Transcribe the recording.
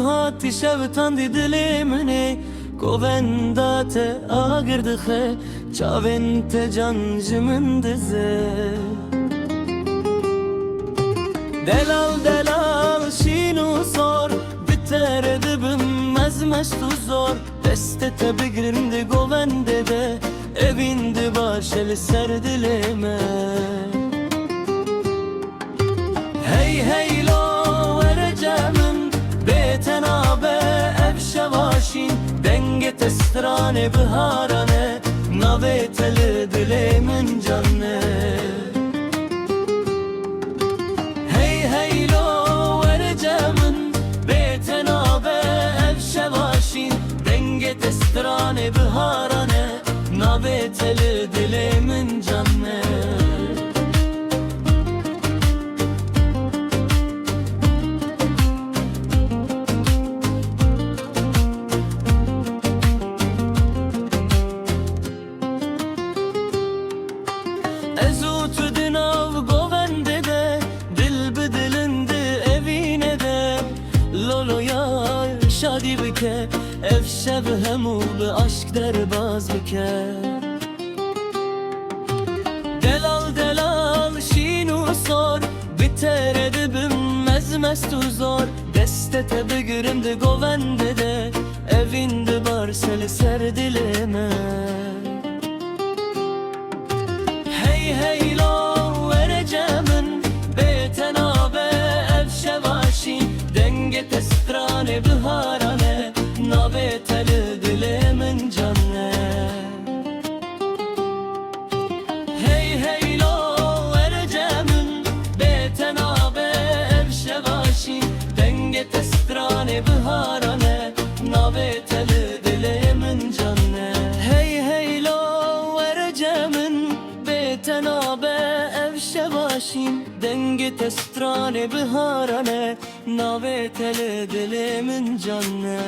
هاتی شوتان دی دلی منی گووندا ته آگردخه چاوین ته جان جمن دزه دلال دلال شینو سور بتر دبم مزمش تو زور دسته ته بگیرم دی گوونده ده evinde başel serdileme Hey hey lo vereceğim betenabe ev şevaşin denge testrane biharane naveteli dilemin canne Hey hey lo vereceğim betenabe ev şevaşin denge testrane biharane Naveteli dilemin canne Ezutu dinav govende de dil bedilindi evine de Lolo ya şadi bike ev şev hemul aşk derbaz bike Delal delal şinu sor biter edibim mezmez tu zor deste te bigrimdi govende de evinde barsel serdileme Hey hey lo vereceğim betenabe ev şevaşin denge testrane biharane naveteli dilemin canne Hey hey lo vereceğim betenabe ev şevaşin denge testrane biharane naveteli dilemin canne Hey hey lo vereceğim betenabe ev şevaşin denge testrane biharane naveteli dilemin canne